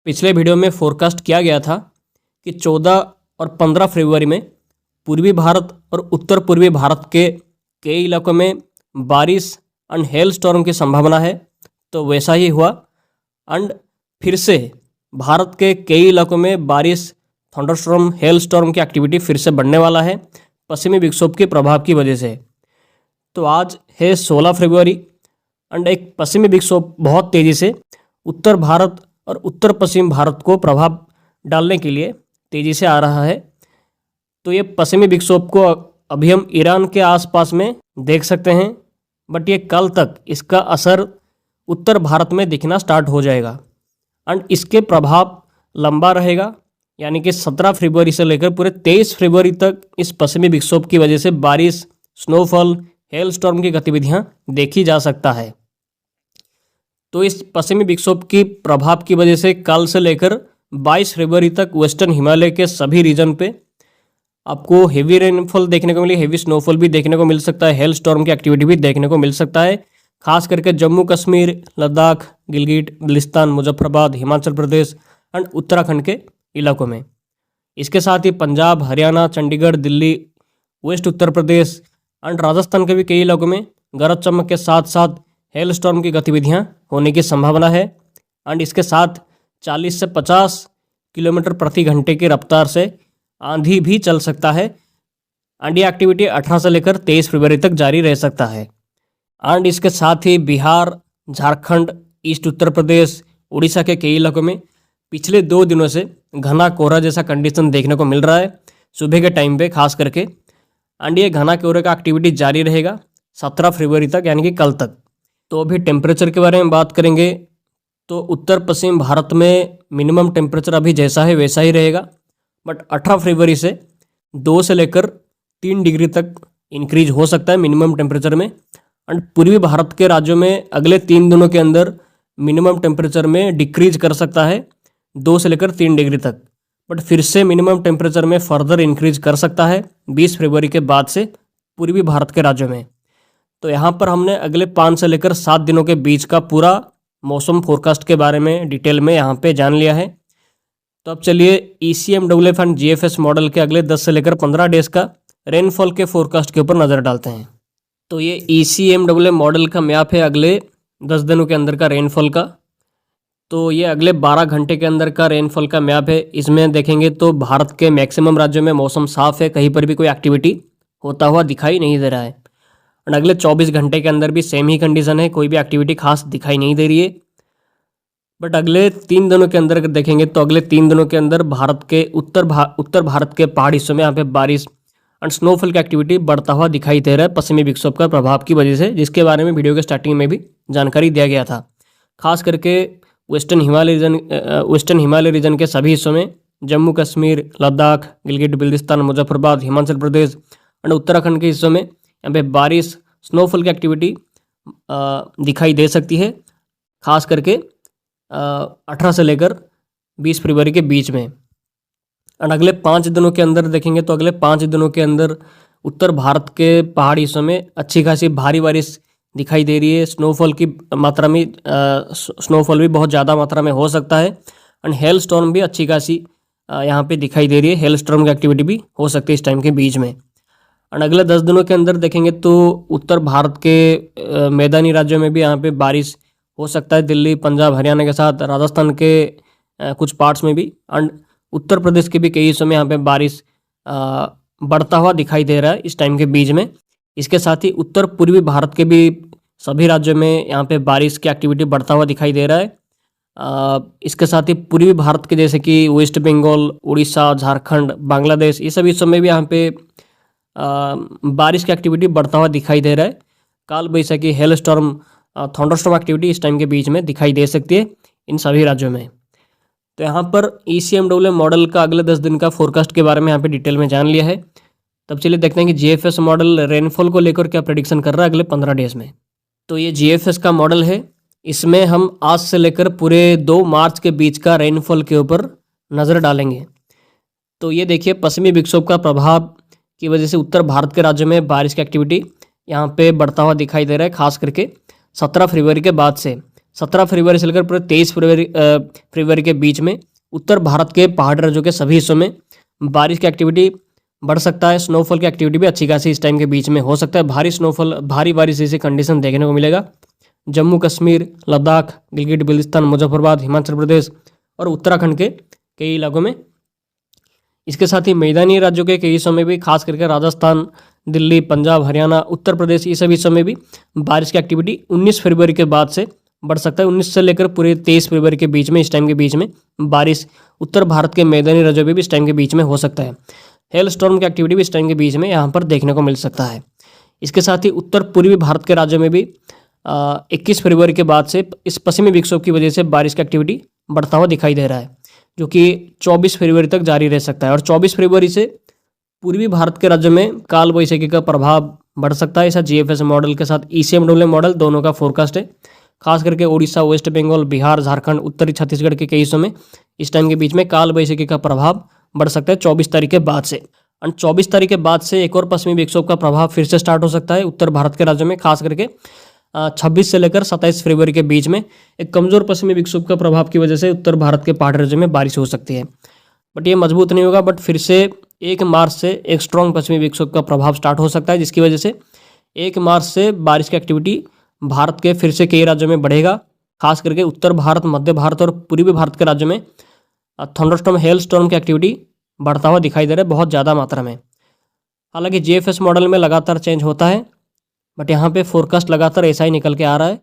पिछले वीडियो में फोरकास्ट किया गया था कि 14 और 15 फरवरी में पूर्वी भारत और उत्तर पूर्वी भारत के कई इलाकों में बारिश एंड हेल स्टॉर्म की संभावना है। तो वैसा ही हुआ एंड फिर से भारत के कई इलाकों में बारिश, थंडरस्टॉर्म, हेल स्टॉर्म की एक्टिविटी फिर से बढ़ने वाला है पश्चिमी विक्षोभ के प्रभाव की वजह से। तो आज है 16 फरवरी एंड एक पश्चिमी विक्षोभ बहुत तेज़ी से उत्तर भारत और उत्तर पश्चिम भारत को प्रभाव डालने के लिए तेज़ी से आ रहा है। तो ये पश्चिमी विक्षोभ को अभी हम ईरान के आसपास में देख सकते हैं, बट ये कल तक इसका असर उत्तर भारत में दिखना स्टार्ट हो जाएगा एंड इसके प्रभाव लंबा रहेगा, यानी कि 17 फरवरी से लेकर पूरे 23 फरवरी तक इस पश्चिमी विक्षोभ की वजह से बारिश, स्नोफॉल, हेल स्टॉर्म की गतिविधियां देखी जा सकता है। तो इस पश्चिमी विक्षोभ की प्रभाव की वजह से कल से लेकर 22 फरवरी तक वेस्टर्न हिमालय के सभी रीजन पे आपको हेवी रेनफॉल देखने को मिली, हेवी स्नोफॉल भी देखने को मिल सकता है, हेल स्टॉर्म की एक्टिविटी भी देखने को मिल सकता है। खास करके जम्मू कश्मीर, लद्दाख, गिलगिट बिल्तिस्तान, मुजफ्फराबाद, हिमाचल प्रदेश एंड उत्तराखंड के इलाकों में। इसके साथ ही पंजाब, हरियाणा, चंडीगढ़, दिल्ली, वेस्ट उत्तर प्रदेश एंड राजस्थान के भी कई इलाकों में गरज चमक के साथ साथ हेल स्टॉर्म की गतिविधियां होने की संभावना है एंड इसके साथ 40 से 50 किलोमीटर प्रति घंटे की रफ्तार से आंधी भी चल सकता है एंड ये एक्टिविटी 18 से लेकर 23 फरवरी तक जारी रह सकता है। एंड इसके साथ ही बिहार, झारखंड, ईस्ट उत्तर प्रदेश, उड़ीसा के कई इलाकों में पिछले 2 दिनों से घना कोहरा जैसा कंडीशन देखने को मिल रहा है सुबह के टाइम पे खास करके, एंड ये घना कोहरे का एक्टिविटी जारी रहेगा 17 फरवरी तक, यानी कि कल तक। तो अभी टेम्परेचर के बारे में बात करेंगे तो उत्तर पश्चिम भारत में मिनिमम टेम्परेचर अभी जैसा है वैसा ही रहेगा, बट 18 फरवरी से 2 से लेकर 3 डिग्री तक इंक्रीज हो सकता है मिनिमम टेम्परेचर में। एंड पूर्वी भारत के राज्यों में अगले 3 दिनों के अंदर मिनिमम टेम्परेचर में डिक्रीज कर सकता है 2 से लेकर 3 डिग्री तक, बट फिर से मिनिमम टेम्परेचर में फर्दर इंक्रीज कर सकता है 20 फरवरी के बाद से पूर्वी भारत के राज्यों में। तो यहाँ पर हमने अगले 5 से लेकर 7 दिनों के बीच का पूरा मौसम फोरकास्ट के बारे में डिटेल में यहाँ पे जान लिया है। तो अब चलिए ECMWF एंड GFS मॉडल के अगले 10 से लेकर 15 डेज का रेनफॉल के फोरकास्ट के ऊपर नज़र डालते हैं। तो ये ECMWF मॉडल का मैप है अगले 10 दिनों के अंदर का रेनफॉल का। तो ये अगले 12 घंटे के अंदर का रेनफॉल का मैप है। इसमें देखेंगे तो भारत के मैक्सिमम राज्यों में मौसम साफ है, कहीं पर भी कोई एक्टिविटी होता हुआ दिखाई नहीं दे रहा है। और अगले 24 घंटे के अंदर भी सेम ही कंडीशन है, कोई भी एक्टिविटी खास दिखाई नहीं दे रही है। बट अगले 3 दिनों के अंदर अगर देखेंगे तो अगले 3 दिनों के अंदर भारत के उत्तर भारत के पहाड़ी हिस्सों में यहाँ पे बारिश एंड स्नोफॉल की एक्टिविटी बढ़ता हुआ दिखाई दे रहा है पश्चिमी विक्षोभ का प्रभाव की वजह से, जिसके बारे में वीडियो के स्टार्टिंग में भी जानकारी दिया गया था। खास करके वेस्टर्न हिमालय रीजन के सभी हिस्सों में जम्मू कश्मीर, लद्दाख, गिलगिट बिल्तिस्तान, मुजफ्फराबाद, हिमाचल प्रदेश एंड उत्तराखंड के हिस्सों में यहाँ पे बारिश, स्नोफॉल की एक्टिविटी दिखाई दे सकती है, खास करके 18 से लेकर 20 फरवरी के बीच में। और अगले 5 दिनों के अंदर देखेंगे तो अगले 5 दिनों के अंदर उत्तर भारत के पहाड़ी हिस्सों में अच्छी खासी भारी बारिश दिखाई दे रही है। स्नोफॉल की मात्रा में स्नोफॉल भी बहुत ज़्यादा मात्रा में हो सकता है एंड हेल स्टॉर्म भी अच्छी खासी यहाँ पे दिखाई दे रही है। हेल स्टॉर्म की एक्टिविटी भी हो सकती है इस टाइम के बीच में। और अगले 10 दिनों के अंदर देखेंगे तो उत्तर भारत के मैदानी राज्यों में भी यहाँ पे बारिश हो सकता है, दिल्ली, पंजाब, हरियाणा के साथ राजस्थान के कुछ पार्ट्स में भी एंड उत्तर प्रदेश के भी कई हिस्सों में यहाँ पे बारिश बढ़ता हुआ दिखाई दे रहा है इस टाइम के बीच में। इसके साथ ही उत्तर पूर्वी भारत के भी सभी राज्यों में यहाँ पे बारिश की एक्टिविटी बढ़ता हुआ दिखाई दे रहा है। इसके साथ ही पूर्वी भारत के जैसे कि वेस्ट बंगाल, उड़ीसा, झारखंड, बांग्लादेश, ये सभी हिस्सों में भी यहाँ पे बारिश की एक्टिविटी बढ़ता हुआ दिखाई दे रहा है। काल Baisakhi, hello storm, thunderstorm activity इस टाइम के बीच में दिखाई दे सकती है इन सभी राज्यों में। तो यहाँ पर ECMWF मॉडल का अगले 10 दिन का फोरकास्ट के बारे में यहाँ पे डिटेल में जान लिया है। तब चलिए देखते हैं कि GFS मॉडल रेनफॉल को लेकर क्या प्रेडिक्शन कर रहा है अगले 15 डेज में। तो ये GFS का मॉडल है, इसमें हम आज से लेकर पूरे 2 मार्च के बीच का रेनफॉल के ऊपर नज़र डालेंगे। तो ये देखिए पश्चिमी विक्षोभ का प्रभाव की वजह से उत्तर भारत के राज्यों में बारिश की एक्टिविटी यहाँ पे बढ़ता हुआ दिखाई दे रहा है, खास करके 17 फरवरी के बाद से। 17 फरवरी से लेकर पूरे 23 फरवरी के बीच में उत्तर भारत के पहाड़ी राज्यों के सभी हिस्सों में बारिश की एक्टिविटी बढ़ सकता है। स्नोफॉल की एक्टिविटी भी अच्छी खासी इस टाइम के बीच में हो सकता है। भारी स्नोफॉल, भारी बारिश जैसी कंडीशन देखने को मिलेगा जम्मू कश्मीर, लद्दाख, गिलगिट बिल्तिस्तान, मुजफ्फरबाद, हिमाचल प्रदेश और उत्तराखंड के कई इलाकों में। इसके साथ ही मैदानी राज्यों के कई हिस्सों में भी, खास करके राजस्थान, दिल्ली, पंजाब, हरियाणा, उत्तर प्रदेश, ये सभी हिस्सों में भी बारिश की एक्टिविटी 19 फरवरी के बाद से बढ़ सकता है। 19 से लेकर पूरे 23 फरवरी के बीच में, इस टाइम के बीच में बारिश उत्तर भारत के मैदानी राज्यों में भी इस टाइम के बीच में हो सकता है। हेल स्टॉर्म की एक्टिविटी भी इस टाइम के बीच में यहाँ पर देखने को मिल सकता है। इसके साथ ही उत्तर पूर्वी भारत के राज्यों में भी 21 फरवरी के बाद से इस पश्चिमी विक्षोभ की वजह से बारिश की एक्टिविटी बढ़ता हुआ दिखाई दे रहा है, जो कि 24 फरवरी तक जारी रह सकता है। और 24 फरवरी से पूर्वी भारत के राज्यों में काल वैशाखी का प्रभाव बढ़ सकता है। ऐसा जीएफएस मॉडल के साथ ईसीएमडब्ल्यू मॉडल दोनों का फोरकास्ट है। खास करके उड़ीसा, वेस्ट बंगाल, बिहार, झारखंड, उत्तरी छत्तीसगढ़ के कई हिस्सों में इस टाइम के बीच में काल वैशाखी का प्रभाव बढ़ सकता है 24 तारीख के बाद से। और 24 तारीख के बाद से एक और पश्चिमी विक्षोभ का प्रभाव फिर से स्टार्ट हो सकता है उत्तर भारत के राज्यों में। खास करके 26 से लेकर 27 फरवरी के बीच में एक कमजोर पश्चिमी विक्षोभ का प्रभाव की वजह से उत्तर भारत के पहाड़ी राज्यों में बारिश हो सकती है, बट ये मजबूत नहीं होगा। बट फिर से 1 मार्च से एक स्ट्रॉन्ग पश्चिमी विक्षोभ का प्रभाव स्टार्ट हो सकता है, जिसकी वजह से 1 मार्च से बारिश की एक्टिविटी भारत के फिर से कई राज्यों में बढ़ेगा। खास करके उत्तर भारत, मध्य भारत और पूर्वी भारत के राज्यों में थंडरस्टॉर्म, हेल स्टॉर्म की एक्टिविटी बढ़ता हुआ दिखाई दे रहा है बहुत ज़्यादा मात्रा में। हालांकि जीएफएस मॉडल में लगातार चेंज होता है, बट यहाँ पे फोरकास्ट लगातार ऐसा ही निकल के आ रहा है